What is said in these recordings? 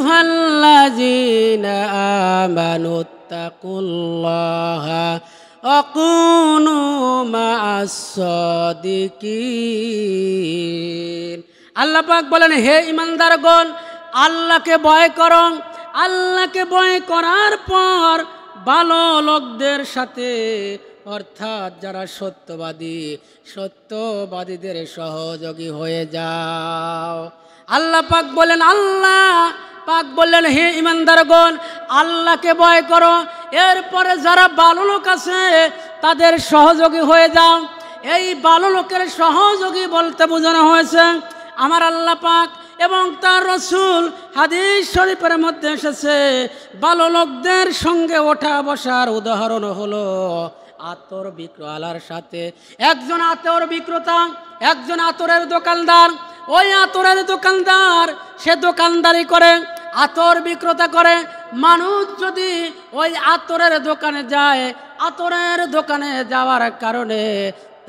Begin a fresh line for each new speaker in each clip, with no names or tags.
আইয়ুহাল্লাযীনা আমানুত্তাকুল্লাহা ওয়া কুনু মা'আস সাদিকিন। আল্লাহ পাক বলেন, হে ঈমানদারগণ, আল্লাহকে ভয় করো। আল্লাহকে ভয় করার পর ভালো লোকদের সাথে, অর্থাৎ যারা সত্যবাদীদের সহযোগী হয়ে যাও। আল্লাহ পাক বললেন, হে ঈমানদারগণ, আল্লাহকে ভয় করো। এরপরে যারা ভালো লোক আছে তাদের সহযোগী হয়ে যাও। এই ভালো লোকের সহযোগী বলতে বোঝানো হয়েছে আমার আল্লাহ পাক এবং তার রাসূল। হাদিস শরীফের মধ্যে এসেছে, ভালো লোকদের সঙ্গে ওঠা বসার উদাহরণ হলো আতর বিক্রয়ওয়ালার সাথে। একজন আতর বিক্রেতা, একজন আতরের দোকানদার। ওই আতরের দোকানদার সে দোকানদারি করে, আতর বিক্রেতা করে। মানুষ যদি ওই আতরের দোকানে যায়, আতরের দোকানে যাওয়ার কারণে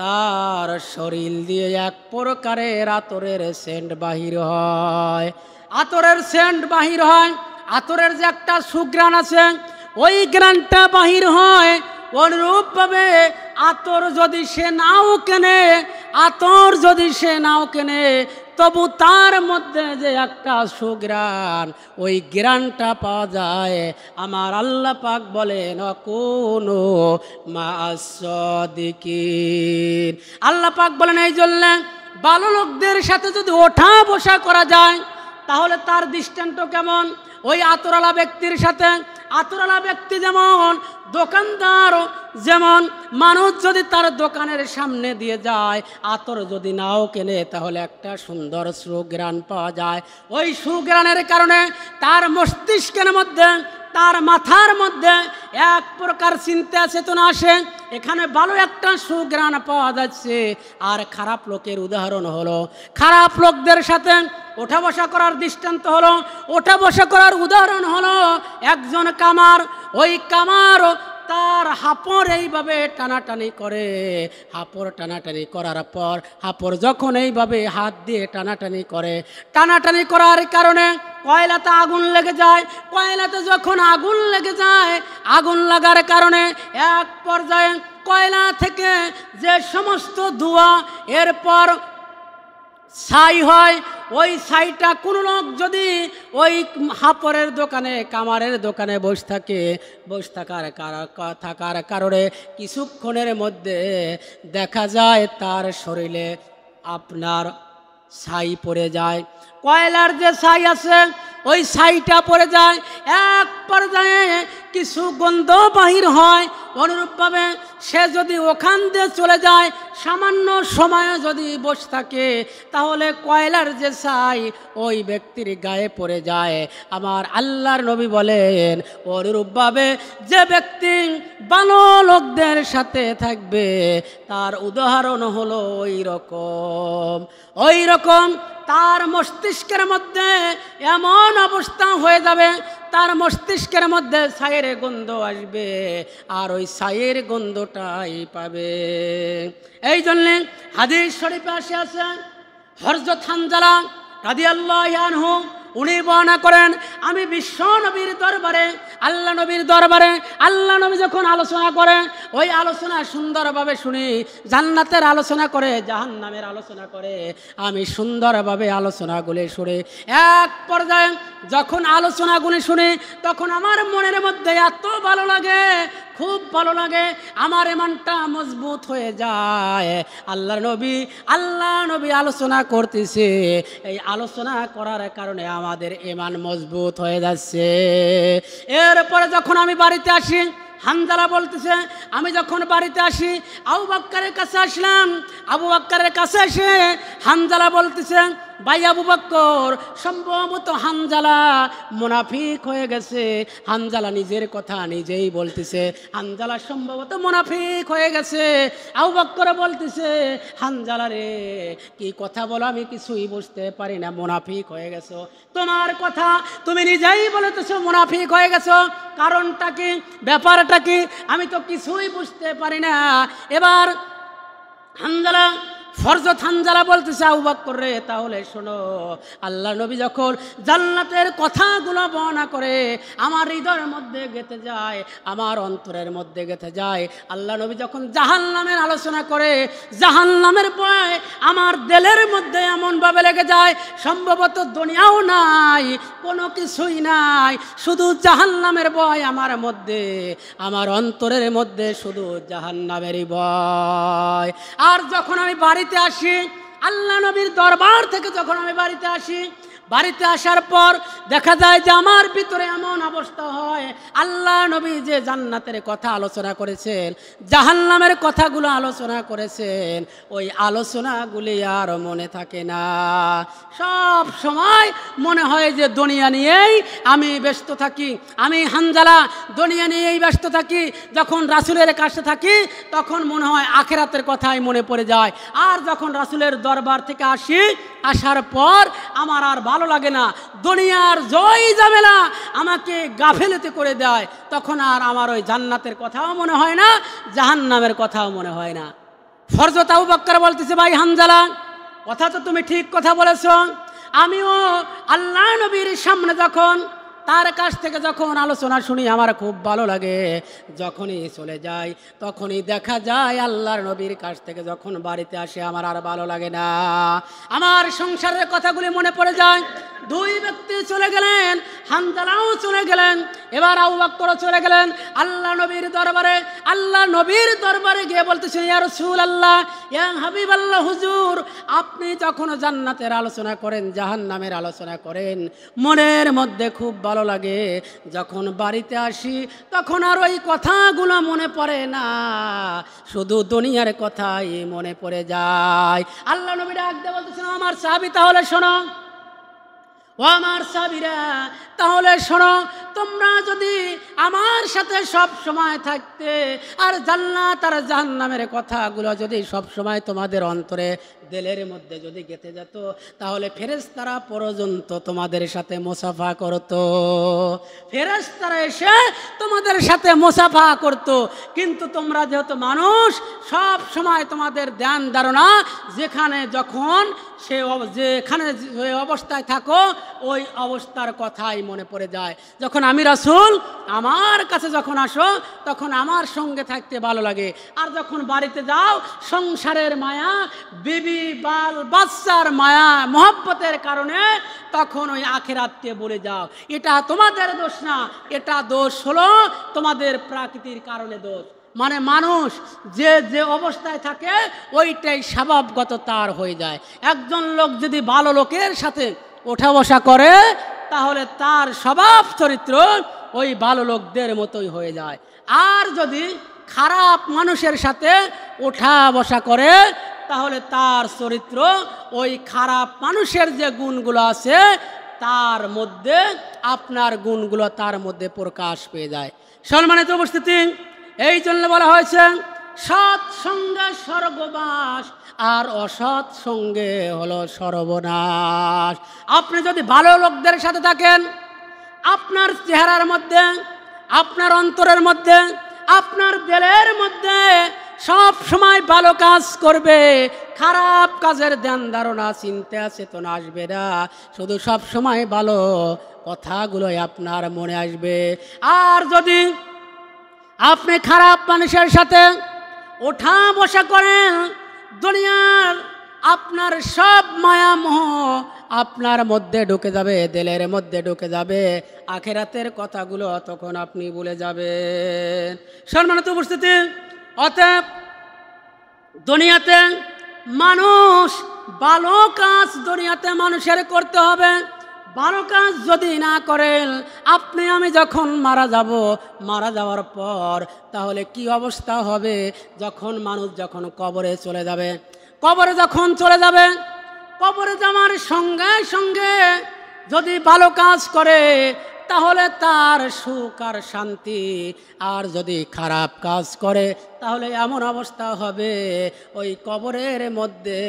তার শরীর দিয়ে এক প্রকারের আতরের সেন্ট বাহির হয়। আতরের সেন্ট বাহির হয়, আতরের যে একটা সুঘ্রাণ আছে ওই ঘ্রাণটা বাহির হয়। অনুরূপভাবে আতর যদি সে নাও কেনে, তবু তার মধ্যে যে একটা সুঘ্রাণ, ওই ঘ্রাণটা পাওয়া যায়। আমার আল্লাহ পাক বলেন, কুনু মা'আস সাদিকিন। আল্লাহ পাক বলেন, এই জন্য ভালো লোকদের সাথে যদি ওঠা বসা করা যায় তাহলে তার দৃষ্টান্ত কেমন? ওই আতরওয়ালা ব্যক্তির সাথে, আতরওয়ালা ব্যক্তি যেমন, দোকানদার যেমন। মানুষ যদি তার দোকানের সামনে দিয়ে যায়, আতর যদি নাও কেনে, তাহলে একটা সুন্দর সুঘ্রাণ পাওয়া যায়। ওই সুঘ্রাণের কারণে তার মস্তিষ্কের মধ্যে, তার মাথার মধ্যে এক প্রকার চিন্তা চেতনা আসে, এখানে ভালো একটা সুঘ্রাণ পাওয়া যাচ্ছে। আর খারাপ লোকের উদাহরণ হলো, খারাপ লোকদের সাথে ওঠা বসা করার দৃষ্টান্ত হলো, ওঠা বসা করার উদাহরণ হলো একজন কামার। ওই কামার তার হাঁপড় এইভাবে টানাটানি করে, হাঁপড় টানাটানি করার পর হাঁপড় যখন এইভাবে হাত দিয়ে টানাটানি করে, টানাটানি করার কারণে কয়লাতে আগুন লেগে যায়। কয়লাতে যখন আগুন লেগে যায়, আগুন লাগার কারণে এক পর্যায়ে কয়লা থেকে যে সমস্ত ধোঁয়া এরপর ছাই হয়, ওই ছাইটা কোনো লোক যদি ওই হাঁপড়ের দোকানে, কামারের দোকানে বসে থাকার কারণে কিছুক্ষণের মধ্যে দেখা যায় তার শরীরে আপনার ছাই পড়ে যায়। কয়লার যে ছাই আছে ওই ছাইটা পড়ে যায়, এক পর্যায়ে কিছু গন্ধ বাহির হয়। অনুরূপভাবে সে যদি ওখান দিয়ে চলে যায়, সামান্য সময় যদি বসে থাকে, তাহলে কয়লার যে ছাই ওই ব্যক্তির গায়ে পড়ে যায়। আমার আল্লাহর নবী বলেন, অনুরূপভাবে যে ব্যক্তি ভালো লোকদের সাথে থাকবে তার উদাহরণ হলো ওই রকম তার মস্তিষ্কের মধ্যে এমন অবস্থা হয়ে যাবে, তার মস্তিষ্কের মধ্যে ছাইয়ের গন্ধ আসবে, আর ওই ছাইয়ের গন্ধটাই পাবে। এই জন্যে হাদিস শরীফে আছে, হযরত হানজালা রাদিয়াল্লাহু আনহু উনি বর্ণনা করেন, আমি বিশ্ব নবীর দরবারে, আল্লাহ নবীর দরবারে, আল্লাহ নবী যখন আলোচনা করে, ওই আলোচনা সুন্দরভাবে শুনি। জান্নাতের আলোচনা করে, জাহান্নামের আলোচনা করে, আমি সুন্দরভাবে আলোচনাগুলি শুনি। এক পর্যায়ে যখন আলোচনাগুলি শুনি, তখন আমার মনের মধ্যে এত ভালো লাগে, খুব ভালো লাগে, আমার ইমানটা মজবুত হয়ে যায়। আল্লাহ নবী আলোচনা করতেছে, এই আলোচনা করার কারণে আমাদের ইমান মজবুত হয়ে যাচ্ছে। এরপরে যখন আমি বাড়িতে আসি, হানজালা বলতেছে, আমি যখন বাড়িতে আসি আবু বকরের কাছে আসলাম। আবু বকরের কাছে এসে হানজালা বলতেছে, ভাই আবু বকর, সম্ভবত হানজালা মুনাফিক হয়ে গেছে। হানজালা নিজের কথা নিজেই বলতেছে, হানজালা সম্ভবত মুনাফিক হয়ে গেছে। আবু বকর বলতেছে, হানজালা রে, কি কথা বলো, আমি কিছুই বুঝতে পারি না, মুনাফিক হয়ে গেছো। তোমার কথা তুমি নিজেই বলতেছো মুনাফিক হয়ে গেছো, কারণটা কি, ব্যাপারটা কি, আমি তো কিছুই বুঝতে পারি না। এবার হানজালা ফরজত হানজালা বলতেছে, আবু বকর রে, তাহলে শোনো, আল্লাহ নবী যখন জান্নাতের কথাগুলো বর্ণনা করে আমার হৃদয়ের মধ্যে গেঁথে যায়, আমার অন্তরের মধ্যে গেঁথে যায়। আল্লাহ নবী যখন জাহান্নামের আলোচনা করে, জাহান্নামের ভয় আমার দিলের মধ্যে এমনভাবে লেগে যায়, সম্ভবত দুনিয়াও নাই, কোনো কিছুই নাই, শুধু জাহান্নামের ভয় আমার মধ্যে, আমার অন্তরের মধ্যে শুধু জাহান্নামেরই ভয়। আর যখন আমি বাড়িতে আসি, আল্লাহ নবীর দরবার থেকে যখন আমি বাড়িতে আসি, বাড়িতে আসার পর দেখা যায় যে আমার ভিতরে এমন অবস্থা হয়, আল্লাহ নবী যে জান্নাতের কথা আলোচনা করেছেন, জাহান্নামের কথাগুলো আলোচনা করেছেন, ওই আলোচনাগুলি আর মনে থাকে না। সব সময় মনে হয় যে দুনিয়া নিয়েই আমি ব্যস্ত থাকি, আমি হানজালা দুনিয়া নিয়েই ব্যস্ত থাকি। যখন রাসূলের কাছে থাকি তখন মনে হয় আখিরাতের কথাই মনে পড়ে যায়। আর যখন রাসূলের দরবার থেকে আসি, আসার পর আমার আর ভালো লাগে না, দুনিয়ার জয় ঝামেলা আমাকে গাফেলতি করে দেয়, তখন আর আমার ওই জান্নাতের কথাও মনে হয় না, জাহান্নামের কথাও মনে হয় না। ফরজত আবু বকর বলতেছে, ভাই হানজালা, কথা তো তুমি ঠিক কথা বলেছ, আমিও আল্লাহ নবীর সামনে যখন তার কাছ থেকে যখন আলোচনা শুনি আমার খুব ভালো লাগে, যখনই চলে যাই তখনই দেখা যায় আল্লাহর নবীর কাছ থেকে যখন বাড়িতে আসে আমার আর ভালো লাগে না, আমার সংসারের কথাগুলি মনে পড়ে যায়। দুই ব্যক্তি চলে গেলেন, হানজালাও চলে গেলেন, এবার আবু বকরও চলে গেলেন আল্লাহ নবীর দরবারে। আল্লাহ নবীর দরবারে গিয়ে বলতেছে, ইয়া রাসূলুল্লাহ, ইয়া হাবিবাল্লাহ, হুজুর, আপনি যখন জান্নাতের আলোচনা করেন, জাহান্নামের আলোচনা করেন, মনের মধ্যে খুব ভালো লাগে, যখন বাড়িতে আসি তখন আর ওই কথাগুলো মনে পড়ে না, শুধু দুনিয়ার কথাই মনে পড়ে যায়। আল্লাহ নবী ডাক দিয়ে বলতেছেন, আমার সাহাবী, তাহলে শোনো, ও আমার সাহাবীরা, তাহলে শোনো, তোমরা যদি আমার সাথে সব সময় থাকতে আর জান্নাত আর জাহান্নামের কথাগুলো যদি সব সময় তোমাদের অন্তরে দিলের মধ্যে যদি গেঁথে যেত, তাহলে ফেরেশতারা পর্যন্ত তোমাদের সাথে মুসাফা করত, ফেরেশতারা এসে তোমাদের সাথে মুসাফা করত। কিন্তু তোমরা যেহেতু মানুষ, সব সময় তোমাদের ধ্যান ধারণা যেখানে যখন যেখানে যে অবস্থায় থাকো ওই অবস্থার কথাই মনে পড়ে যায়। যখন আমি রাসূল আমার কাছে যখন আসো তখন আমার সঙ্গে থাকতে ভালো লাগে, আর যখন বাড়িতে যাও সংসারের মায়া, বিবি বাল বাচ্চার মায়া মহব্বতের কারণে তখন ওই আখিরাতকে ভুলে যাও। এটা তোমাদের দোষ না, এটা দোষ হলো তোমাদের প্রকৃতির কারণে দোষ। মানে মানুষ যে যে অবস্থায় থাকে ওইটাই স্বভাবগত তার হয়ে যায়। একজন লোক যদি ভালো লোকের সাথে ওঠা বসা করে তাহলে তার স্বভাব চরিত্র ওই ভালো লোকদের মতোই হয়ে যায়। আর যদি খারাপ মানুষের সাথে ওঠা বসা করে তাহলে তার চরিত্র ওই খারাপ মানুষের যে গুণগুলো আছে তার মধ্যে আপনার গুণগুলো তার মধ্যে প্রকাশ পেয়ে যায়। সম্মানিত উপস্থিতি, এই জন্য বলা হয়েছে সৎ সঙ্গে স্বর্গবাস আর অসৎ সঙ্গে হলো সর্বনাশ। আপনি যদি ভালো লোকদের সাথে থাকেন, আপনার চেহারার মধ্যে, আপনার অন্তরের মধ্যে, আপনার দিলের মধ্যে সব সময় ভালো কাজ করবে, খারাপ কাজের ধ্যান ধারণা চিন্তা চেতনা আসবে না, শুধু সব সময় ভালো কথাগুলোই আপনার মনে আসবে। আর যদি আপনি খারাপ মানুষের সাথে ওঠা বসা করেন, দুনিয়ার আপনার সব মায়া মোহ আপনার মধ্যে ঢুকে যাবে, দিলের মধ্যে ঢুকে যাবে, আখিরাতের কথাগুলো তখন আপনি ভুলে যাবেন। সম্মানিত উপস্থিতি, অতএব দুনিয়াতে মানুষ ভালো কাজ দুনিয়াতে মানুষের করতে হবে। ভালো কাজ যদি না করেন, আপনি আমি যখন মারা যাব, মারা যাওয়ার পর তাহলে কি অবস্থা হবে? যখন মানুষ যখন কবরে চলে যাবে, কবরে যখন চলে যাবে, কবরে যাওয়ার সঙ্গে সঙ্গে যদি ভালো কাজ করে তাহলে তার সুখ আর শান্তি, আর যদি খারাপ কাজ করে তাহলে এমন অবস্থা হবে ওই কবরের মধ্যে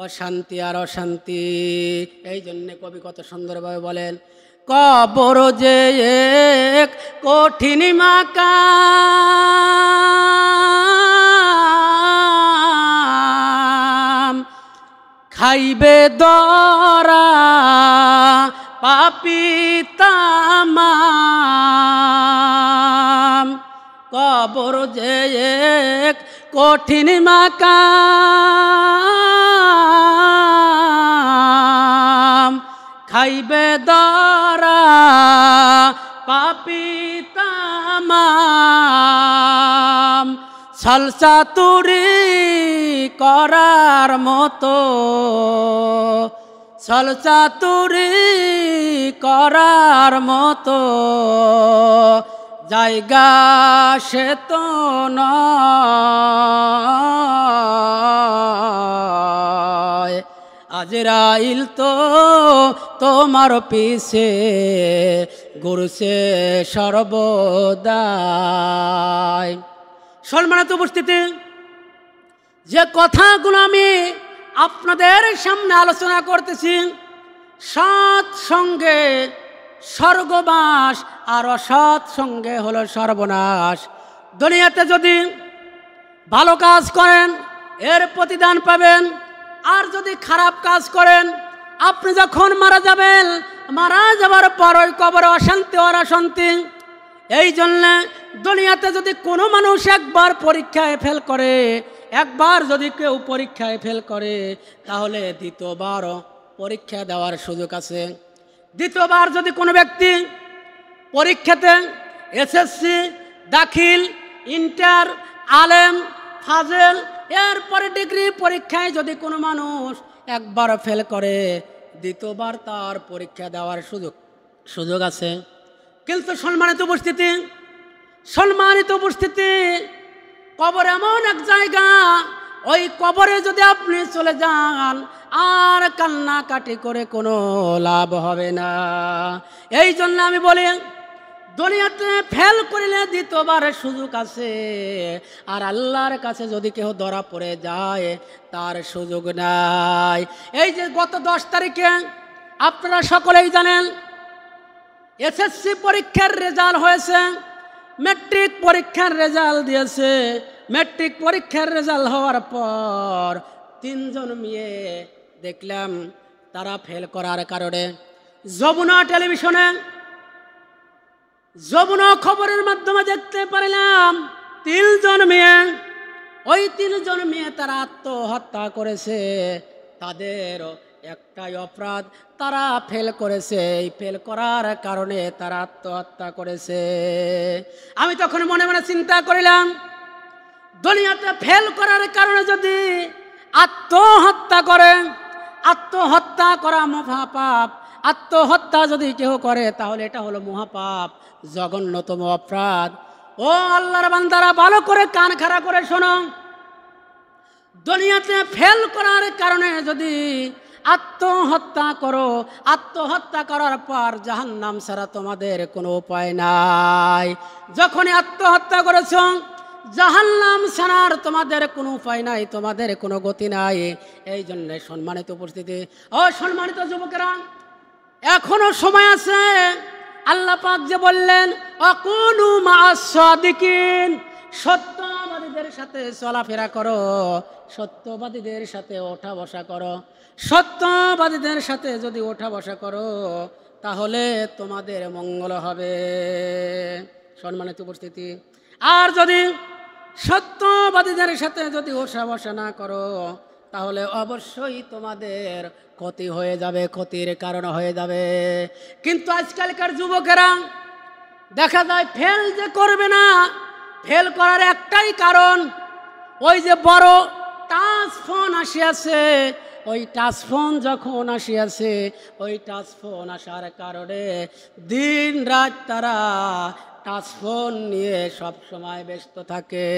অশান্তি আর অশান্তি। এই জন্যে কবি কত সুন্দরভাবে বলেন, কবর যে এক কঠিন মাকাম, খাইবে দরা পাপী তামাম, কবর যে এক কঠিন মাকাম, খাইবে দরা পাপী তামাম, ছলচাতুরি করার মতো, ছলচাতুরি করার মতো জায়গা সে তো নয়। আজরাইল তো তোমার পিছে ঘুরছে সর্বদাই। সম্মানিত উপস্থিতি, যে কথাগুলো আমি আপনাদের সামনে আলোচনা করতেছি, সৎ সঙ্গে স্বর্গবাস আর অসৎ সঙ্গে হলো সর্বনাশ। দুনিয়াতে যদি ভালো কাজ করেন এর প্রতিদান পাবেন, আর যদি খারাপ কাজ করেন আপনি যখন মারা যাবেন, মারা যাবার পর ওই কবরে অশান্তি আর অশান্তি। এই জন্যে দুনিয়াতে যদি কোনো মানুষ একবার পরীক্ষায় ফেল করে, একবার যদি কেউ পরীক্ষায় ফেল করে, তাহলে দ্বিতীয়বার পরীক্ষা দেওয়ার সুযোগ আছে। দ্বিতীয়বার যদি কোনো ব্যক্তি পরীক্ষাতে এসএসসি, দাখিল, ইন্টার, আলেম, ফাজেল, এরপরে ডিগ্রি পরীক্ষায় যদি কোনো মানুষ একবার ফেল করে, দ্বিতীয়বার তার পরীক্ষা দেওয়ার সুযোগ আছে। কিন্তু সম্মানিত উপস্থিতি, কবর এমন এক জায়গা, ওই কবরে যদি আপনি চলে যান আর কান্নাকাটি করে কোনো লাভ হবে না। এই জন্য আমি বলি, দুনিয়াতে ফেল করিলে দ্বিতীয়বারের সুযোগ আছে, আর আল্লাহর কাছে যদি কেউ ধরা পড়ে যায় তার সুযোগ নাই। এই যে গত 10 তারিখে আপনারা সকলেই জানেন এসএসসি পরীক্ষার রেজাল্ট হয়েছে, ম্যাট্রিক পরীক্ষার রেজাল্ট দিয়েছে। ম্যাট্রিক পরীক্ষার রেজাল্ট হওয়ার পর 3 জন মেয়ে দেখলাম তারা ফেল করার কারণে যমুনা টেলিভিশনে, যমুনা খবরের মাধ্যমে দেখতে পারলাম 3 জন মেয়ে, ওই 3 জন মেয়ে তারা আত্মহত্যা করেছে। তাদের একটাই অপরাধ, তারা ফেল করেছে। এই ফেল করার কারণে তারা আত্মহত্যা করেছে। আমি তখন মনে মনে চিন্তা করিলাম, দুনিয়াতে ফেল করার কারণে যদি আত্মহত্যা করে, আত্মহত্যা করা মহাপাপ। আত্মহত্যা যদি কেউ করে তাহলে এটা হলো মহাপাপ, জঘন্যতম অপরাধ। ও আল্লাহর বান্দারা, ভালো করে কান খাড়া করে শোনো। দুনিয়াতে ফেল করার কারণে যদি আত্মহত্যা করো, আত্মহত্যা করার পর জাহান্নাম ছাড়া তোমাদের কোনো উপায় নাই। যখনই আত্মহত্যা করেছ, জাহান্নাম ছাড়ার তোমাদের কোনো উপায় নাই, তোমাদের কোনো গতি নাই। এই জন্য সম্মানিত উপস্থিতি, ও সম্মানিত যুবকেরা, এখনো সময় আছে। আল্লাহ পাক যে বললেন, আকুনু মা'আস সাদিকিন, সত্যবাদীদের সাথে চলাফেরা করো, সত্যবাদীদের সাথে ওঠা বসা করো। সত্যবাদীদের সাথে যদি ওঠা বসা করো তাহলে তোমাদের মঙ্গল হবে। সম্মানিত উপস্থিতি, আর যদি সত্যবাদীদের সাথে যদি ওঠা বসা না করো তাহলে অবশ্যই তোমাদের ক্ষতি হয়ে যাবে, ক্ষতির কারণ হয়ে যাবে। কিন্তু আজকালকার যুবকেরা দেখা যায় ফেল যে করবে না, ফেল করার একটাই কারণ, ওই যে বড় টাচ ফোন আসিয়াছে, ওই টাচ ফোন যখন আসিয়াছে, ওই টাচ ফোন আসার কারণে দিন রাত তারা টাচ ফোন নিয়ে সব সময় ব্যস্ত থাকে।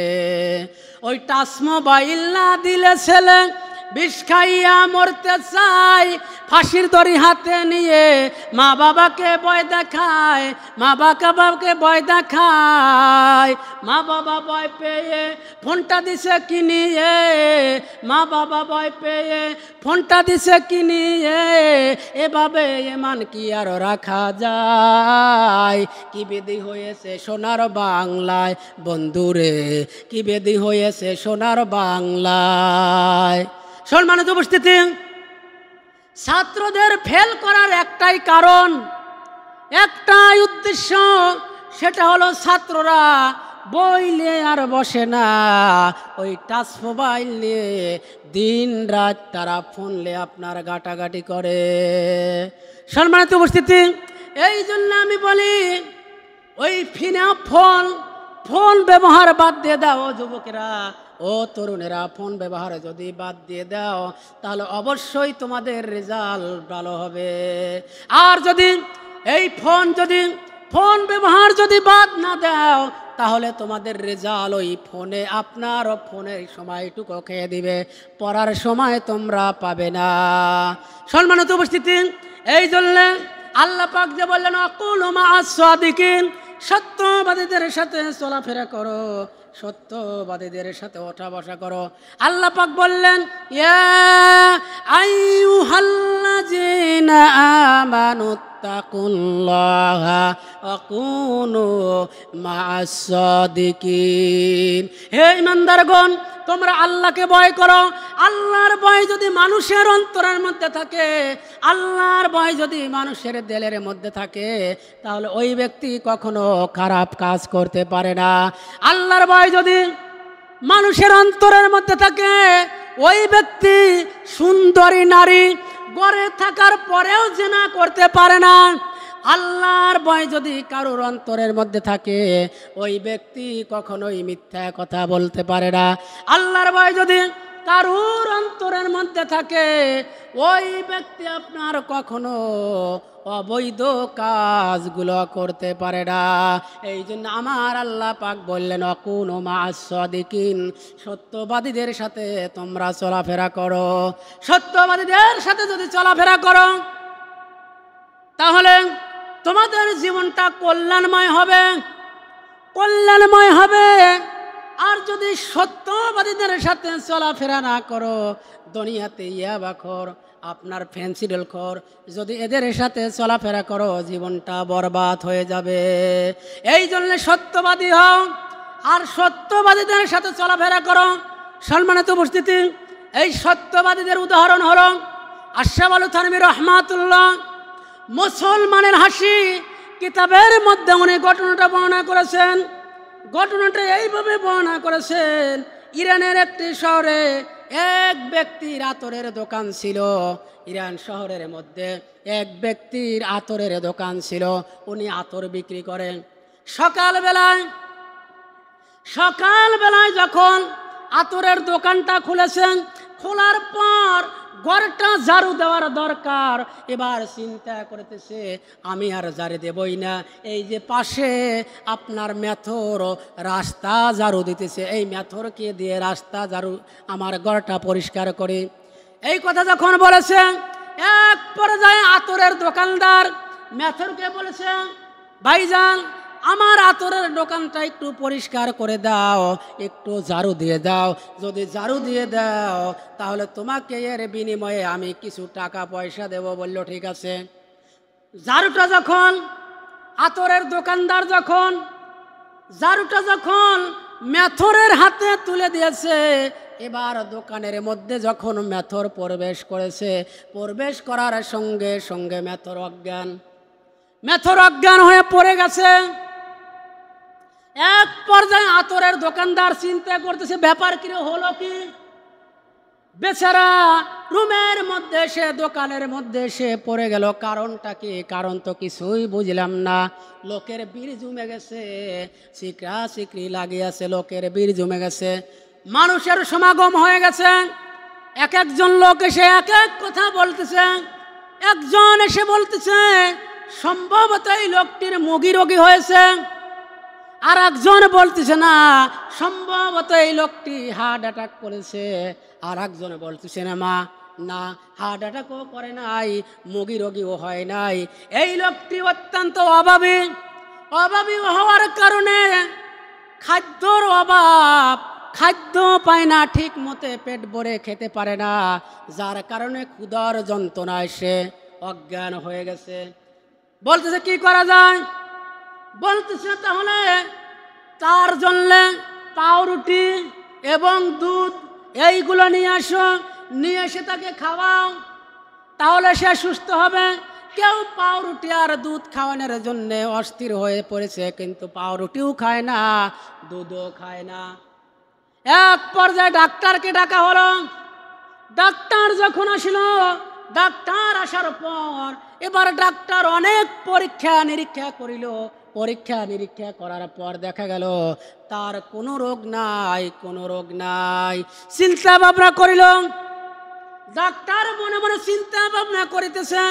ওই টাচ মোবাইল না দিলে ছেলে বিষ খাইয়া মরতে চাই, ফাঁসির দড়ি হাতে নিয়ে মা বাবাকে ভয় দেখায়, মা বাবাকে ভয় দেখায়। মা বাবা ভয় পেয়ে ফোনটা দিছে কিনিয়ে, মা বাবা ভয় পেয়ে ফোনটা দিছে কিনিয়ে। এভাবে এমান কি আর রাখা যায়? কি বেদি হয়েছে সোনার বাংলায় বন্ধুরে, কি বেদি হয়েছে সোনার বাংলায়। সম্মানিত উপস্থিতি, ছাত্রদের ফেল করার একটাই কারণ, একটাই উদ্দেশ্য, সেটা হলো ছাত্ররা বই নিয়ে আর বসে না, ওই টাচ মোবাইল নিয়ে দিন রাত তারা ফোন নিয়ে আপনার গাটাগাটি করে। সম্মানিত উপস্থিতি, এই জন্য আমি বলি ওই ফোন ব্যবহার বাদ দিয়ে দাও যুবকেরা, ও তরুণেরা, ফোন ব্যবহার যদি বাদ দিয়ে দাও তাহলে অবশ্যই তোমাদের রেজাল্ট ভালো হবে। আর যদি এই ফোন ব্যবহার যদি বাদ না দাও তাহলে তোমাদের রেজাল্ট ওই ফোনে, আপনার ফোনের সময়টুকু খেয়ে দিবে, পড়ার সময় তোমরা পাবে না। সম্মানিত উপস্থিতি, এই জন্য আল্লাহ পাক যে বললেন আকুলু মা'আস সাদিকিন, সত্যবাদীদের সাথে চলাফেরা করো, সত্যবাদীদের সাথে ওঠা বসা করো। আল্লাহ পাক বললেন ইয়া আইয়ুহাল্লাযীনা আমানুত্তাকুল্লাহা ওয়া কুনু মা'আস সাদিকিন, হে ঈমানদারগণ, তোমরা আল্লাহকে ভয় করো। আল্লাহর ভয় যদি মানুষের অন্তরের মধ্যে থাকে, আল্লাহর ভয় যদি মানুষের দিলের মধ্যে থাকে, তাহলে ওই ব্যক্তি কখনো খারাপ কাজ করতে পারে না। আল্লাহর ভয় যদি মানুষের অন্তরের মধ্যে থাকে, ওই ব্যক্তি সুন্দরী নারী গড়ে থাকার পরেও জিনা করতে পারে না। আল্লাহর ভয় যদি কারোর অন্তরের মধ্যে থাকে, ওই ব্যক্তি কখনোই মিথ্যা কথা বলতে পারে না। আল্লাহর ভয় যদি কারোর অন্তরের মধ্যে থাকে, ওই ব্যক্তি আপনার কখনো অবৈধ কাজগুলো করতে পারে না। এই জন্য আমার আল্লাহ পাক বললেন অকুনু মা'আস সাদিকিন, সত্যবাদীদের সাথে তোমরা চলাফেরা করো। সত্যবাদীদের সাথে যদি চলাফেরা করো তাহলে তোমাদের জীবনটা কল্যাণময় হবে। আর যদি সত্যবাদীদের সাথে চলাফেরা না করো, দুনিয়াতে ইয়াবাখোর, আপনার ফেন্সিডেল খোর, যদি এদের সাথে চলাফেরা করো জীবনটা বরবাদ হয়ে যাবে। এই জন্য সত্যবাদী হও আর সত্যবাদীদের সাথে চলাফেরা করো। সম্মানিত উপস্থিতি, এই সত্যবাদীদের উদাহরণ হলো আশরাফ আলী থানভী রাহমাতুল্লাহ মুসলমানের হাসি কিতাবের মধ্যে উনি ঘটনাটা বর্ণনা করেছেন। ঘটনাটা এইভাবে বর্ণনা করেছেন, ইরানের একটি শহরে এক ব্যক্তির আতরের দোকান ছিল। ইরান শহরের মধ্যে এক ব্যক্তির আতরের দোকান ছিল, উনি আতর বিক্রি করেন। সকালবেলায় যখন আতরের দোকানটা খুলেছেন, খোলার পর ঘরটা ঝাড়ু দেওয়ার দরকার। এবার চিন্তা করতেছে আমি আর ঝাড়ু দেবই না, এই যে পাশে আপনার মেথর রাস্তা ঝাড়ু দিতেছে, এই মেথরকে দিয়ে রাস্তা ঝাড়ু আমার ঘরটা পরিষ্কার করি। এই কথা যখন বলেছে, এক পর্যায়ে আতরের দোকানদার মেথরকে বলেছে ভাইজান আমার আতরের দোকানটা একটু পরিষ্কার করে দাও, একটু ঝাড়ু দিয়ে দাও। যদি ঝাড়ু দিয়ে দাও তাহলে তোমাকে এর বিনিময়ে আমি কিছু টাকা পয়সা দেব। বলল ঠিক আছে। ঝাড়ুটা যখন আতরের দোকানদার ঝাড়ুটা যখন মেথরের হাতে তুলে দিয়েছে, এবার দোকানের মধ্যে যখন মেথর প্রবেশ করেছে, প্রবেশ করার সঙ্গে সঙ্গে মেথর অজ্ঞান হয়ে পড়ে গেছে। এক পর্যায়ে আতরের দোকানদার চিন্তা করতেছে ব্যাপার কি হলো, কি বেচারা রুমের মধ্যে সে দোকানের মধ্যে সে পড়ে গেল, কারণটা কি? কারণ তো কিছুই বুঝলাম না। লোকের ভিড় জমে গেছে, শিকরা শিকরি লাগিয়েছে, লোকের ভিড় জমে গেছে, মানুষের সমাগম হয়ে গেছে। এক একজন লোক এসে এক এক কথা বলতেছে। একজন এসে বলতেছে সম্ভবত এই লোকটির মুগি রোগী হয়েছে, আর একজন বলতেছে না সম্ভবত এই লোকটি হার্ট অ্যাটাক করেছে, আর একজন বলতেছে না হার্ট অ্যাটাকও করে নাই, মুগি রোগীও হয় নাই। এই লোকটি অত্যন্ত অভাবী হওয়ার কারণে খাদ্যর অভাব, খাদ্য পায় না, ঠিক মতো পেট ভরে খেতে পারে না, যার কারণে ক্ষুধার যন্ত্রণায় সে অজ্ঞান হয়ে গেছে। বলতেছে কি করা যায়? বলতেছে তাহলে তার জন্য পাউরুটি এবং দুধ এইগুলো নিয়ে আসো, নিয়ে এসে তাকে খাওয়াও। তাহলে সে সুস্থ হবে। কেউ পাউরুটি আর দুধ খাওয়ানোর জন্য অস্থির হয়ে পড়েছে, কিন্তু পাউরুটিও খায় না, দুধও খায় না। এক পর্যায়ে ডাক্তারকে ডাকা হলো। ডাক্তার যখন আসলো, ডাক্তার আসার পর এবার ডাক্তার অনেক পরীক্ষা নিরীক্ষা করিল। পরীক্ষা নিরীক্ষা করার পর দেখা গেল তার কোনো রোগ নাই, কোনো রোগ নাই। চিন্তা ভাবনা করিল, ডাক্তার মনে মনে চিন্তা ভাবনা করিতেছে,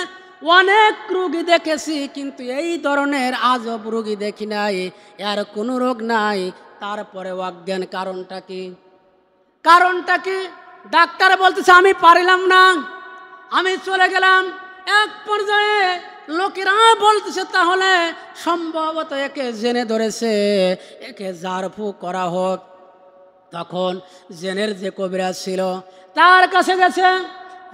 অনেক রোগী দেখেছি কিন্তু এই ধরনের আজব রোগী দেখি নাই, এর কোনো রোগ নাই, তারপরে অজ্ঞান। কারণটা কি? কারণটা কি? ডাক্তার বলতেছে আমি পারিলাম না, আমি চলে গেলাম। এক পর্যায়ে লোকেরা বলতেছে তাহলে সম্ভবত একে জেনে ধরেছে, একে ঝাড়ফুঁক করা হোক। তখন জেনের যে কবিরাজ ছিল তার কাছে গেছে,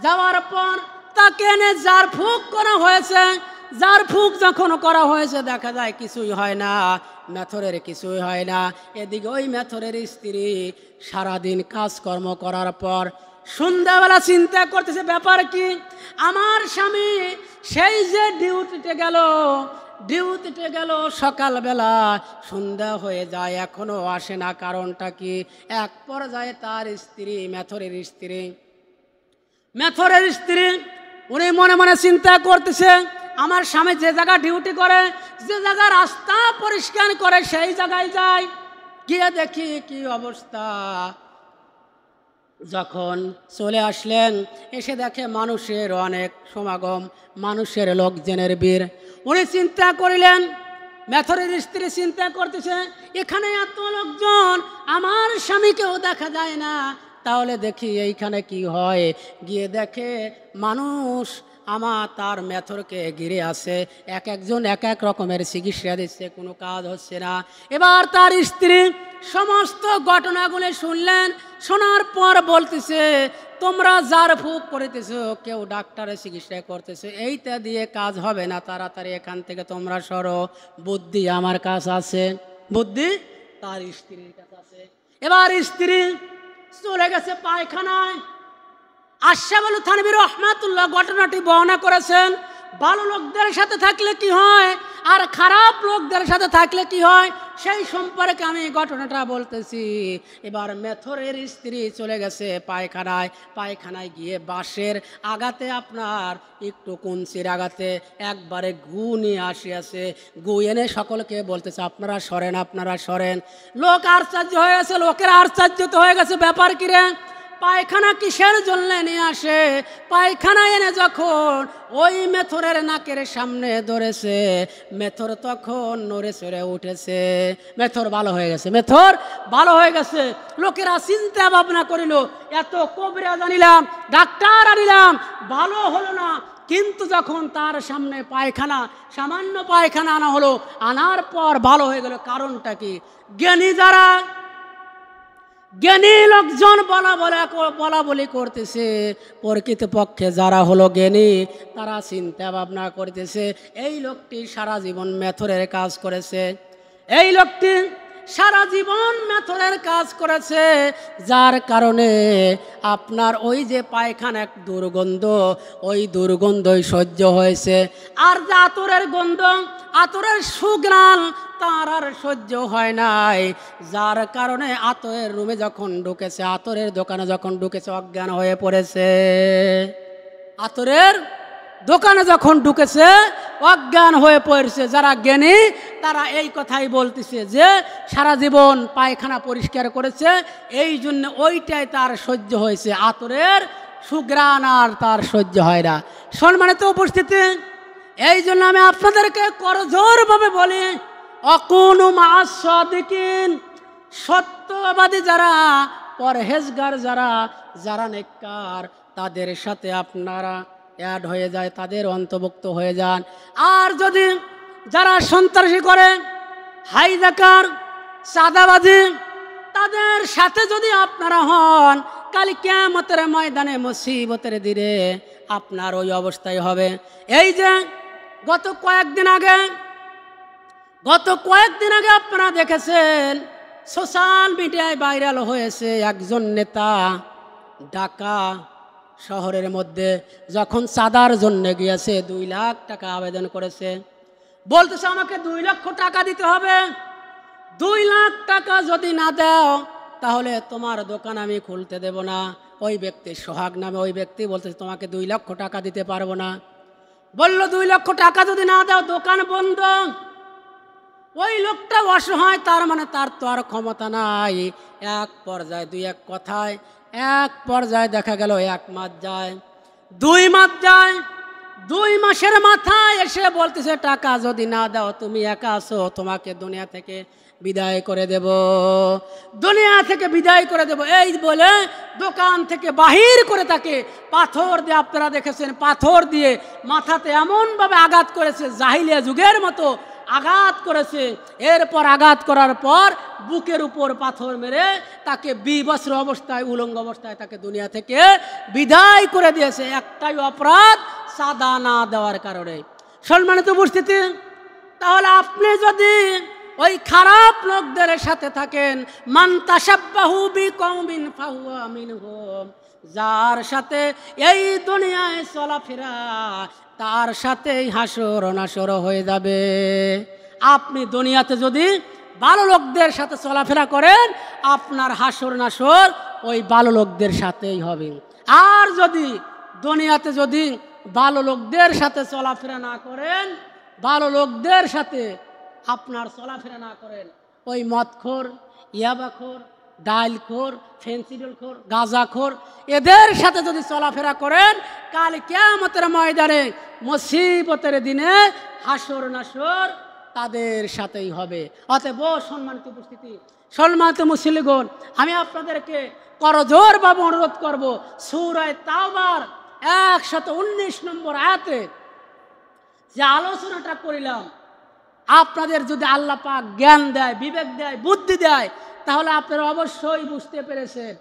যাওয়ার পর তাকে এনে ঝাড়ফুঁক করা হয়েছে। ঝাড়ফুঁক যখন করা হয়েছে দেখা যায় কিছুই হয় না, মেথরের কিছুই হয় না। এদিকে ওই মেথরের স্ত্রী সারাদিন কাজকর্ম করার পর সন্ধ্যাবেলা চিন্তা করতেছে ব্যাপার কি, আমার স্বামী সেই যে ডিউটিতে গেল সকালবেলা, সন্ধ্যা হয়ে যায় এখনো আসে না, কারণটা কি? এক পর্যায়ে তার স্ত্রী, মেথরের স্ত্রী উনি মনে মনে চিন্তা করতেছে, আমার স্বামী যে জায়গা ডিউটি করে, যে জায়গা রাস্তা পরিষ্কার করে সেই জায়গায় যায়, গিয়ে দেখি কি অবস্থা। যখন চলে আসলেন, এসে দেখে মানুষের অনেক সমাগম, মানুষের লোকজনের ভিড়। উনি চিন্তা করিলেন, মেথরের স্ত্রী চিন্তা করতেছে এখানে এত লোকজন, আমার স্বামীকেও দেখা যায় না, তাহলে দেখি এইখানে কি হয়। গিয়ে দেখে মানুষ তার মেথরকে ঘিরে আছে, এক একজন এক এক রকমের চিকিৎসা দিচ্ছে, কোনো কাজ হচ্ছে না। এবার তার স্ত্রী সমস্ত ঘটনাগুলো শুনলেন, শোনার পর বলতেছে তোমরা ঝাড়ফুঁক করিতেছো, কেউ ডাক্তারের চিকিৎসা করতেছে, এইটা দিয়ে কাজ হবে না, তাড়াতাড়ি এখান থেকে তোমরা সরো, বুদ্ধি আমার কাছে আছে। বুদ্ধি তার স্ত্রীর কাছে আছে। এবার স্ত্রী চলে গেছে পায়খানায়। আশরাফুল থানভী রহমাতুল্লাহ ঘটনাটি বর্ণনা করেছেন। ভালো লোকদের সাথে থাকলে কি হয় আর খারাপ লোকদের সাথে থাকলে কি হয় সেই সম্পর্কে আমি ঘটনাটা বলতেছি। এবার মেথরের স্ত্রী চলে গেছে পায়খানায় গিয়ে বাঁশের আগাতে, আপনার একটু কঞ্চির আগাতে একবারে গু নিয়ে আসিয়াছে। গু এনে সকলকে বলতেছে আপনারা সরেন। লোক আশ্চর্য হয়ে গেছে, লোকের আশ্চর্য তো হয়ে গেছে, ব্যাপার কিরে পায়খানা কিসের জন্য নিয়ে আসে? পায়খানা এনে যখন ওই মেথরের নাকের সামনে ধরেছে, মেথর তখন নড়ে চড়ে উঠেছে। মেথর ভালো হয়ে গেছে। লোকেরা চিন্তা ভাবনা করিল এত কবিরাজ আনিলাম, ডাক্তার আনিলাম, ভালো হলো না। কিন্তু যখন তার সামনে সামান্য পায়খানা আনা হলো, আনার পর ভালো হয়ে গেল। কারণটা কি? জ্ঞানী লোকজন বলা বলি করতেছে, প্রকৃতপক্ষে যারা হলো জ্ঞানী তারা চিন্তা ভাবনা করতেছে এই লোকটি সারা জীবন মেথরের কাজ করেছে, যার কারণে আপনার ওই যে পায়খানা এক দুর্গন্ধ, ওই দুর্গন্ধই সহ্য হয়েছে। আর যে আতরের সুঘ্রাণ তার আর সহ্য হয় নাই, যার কারণে আতরের রুমে যখন ঢুকেছে, আতরের দোকানে যখন ঢুকেছে অজ্ঞান হয়ে পড়েছে। আতরের দোকানে যখন ঢুকেছে অজ্ঞান হয়ে পড়েছে। যারা জ্ঞানী তারা এই কথাই বলতেছে যে সারা জীবন পায়খানা পরিষ্কার করেছে, এই জন্য ওইটাই তার সহ্য হয়েছে, আতরের সুঘ্রাণ আর তার সহ্য হয় না। সম্মানিত উপস্থিতি, এই জন্য আমি আপনাদেরকে করজোরভাবে বলি অকুনু মা'আস সাদিকিন, সত্যবাদী যারা, পরহেজগার যারা নেককার, তাদের সাথে আপনারা অ্যাড হয়ে যায়, তাদের অন্তর্ভুক্ত হয়ে যান। আর যদি যারা সন্ত্রাসী করে, হাইজাকার, চাঁদাবাজি, তাদের সাথে যদি আপনারা হন, কাল কিয়ামতের ময়দানে মুসিবতের দিনে আপনার ওই অবস্থায় হবে। এই যে গত কয়েকদিন আগে আপনারা দেখেছেন সোশ্যাল মিডিয়ায় ভাইরাল হয়েছে, একজন নেতা ঢাকা শহরের মধ্যে যখন চাঁদার জন্য গিয়েছে 2 লাখ টাকা আবেদন করেছে, বলতেছে আমাকে 2 লক্ষ টাকা দিতে হবে, 2 লাখ টাকা যদি না দাও তাহলে তোমার দোকান আমি খুলতে দেব না। ওই ব্যক্তি, সোহাগ নামে ওই ব্যক্তি বলতেছে তোমাকে 2 লক্ষ টাকা দিতে পারবো না। বলল 2 লক্ষ টাকা যদি না দাও দোকান বন্ধ। ওই লোকটা অসহায়, তার মানে তার তো আর ক্ষমতা নাই। এক পর্যায়ে 2-1 কথায় এক পর্যায়ে দেখা গেল 1 মাস যায়, 2 মাস যায়, 2 মাসের মাথায় এসে বলতেছে টাকা যদি না দাও তুমি একা আছো, তোমাকে দুনিয়া থেকে বিদায় করে দেব, দুনিয়া থেকে বিদায় করে দেব। এই বলে দোকান থেকে বাহির করে তাকে পাথর দিয়ে, আপনারা দেখেছেন পাথর দিয়ে মাথাতে এমনভাবে আঘাত করেছে, জাহিলিয়া যুগের মতো আঘাত করেছে। এরপর আঘাত করার পর বুকের উপর পাথর মেরে তাকে বিবস্ত্র অবস্থায়, উলঙ্গ অবস্থায় তাকে দুনিয়া থেকে বিদায় করে দিয়েছে, একটাই অপরাধ, চাঁদা না দেওয়ার কারণে। সম্মানিত উপস্থিতি, তাহলে আপনি যদি ওই খারাপ লোকদের সাথে থাকেন, মান তাশাব্বাহু বিকওমিন ফাহুয়া মিনহুম, যার সাথে এই দুনিয়ায় চলাফেরা তার সাথেই হাসর নাসর হয়ে যাবে। আপনি দুনিয়াতে যদি ভালো লোকদের সাথে চলাফেরা করেন আপনার হাসর নাসর ওই ভালো লোকদের সাথেই হবে। আর যদি দুনিয়াতে যদি ভালো লোকদের সাথে চলাফেরা না করেন, ভালো লোকদের সাথে আপনার চলাফেরা না করেন, ওই মদখোর, ইয়াবাখোর, ডাইলখোর, ফেন্সিডিলখোর, গাঁজাখোর, এদের সাথে যদি চলাফেরা করেন কাল কিয়ামতের ময়দানে মুসিবতের দিনে হাসর নাসর তাদের সাথেই হবে। অতএব সম্মানিত উপস্থিতি, সম্মানিত মুসলিগণ, আমি আপনাদেরকে করজোরভাবে অনুরোধ করব, সূরা তাওবার 119 নম্বর আয়াতে যে আলোচনাটা করিলাম, আপনাদের যদি আল্লাহ পাক জ্ঞান দেয়, বিবেক দেয়, বুদ্ধি দেয়, তাহলে আপনারা অবশ্যই বুঝতে পেরেছেন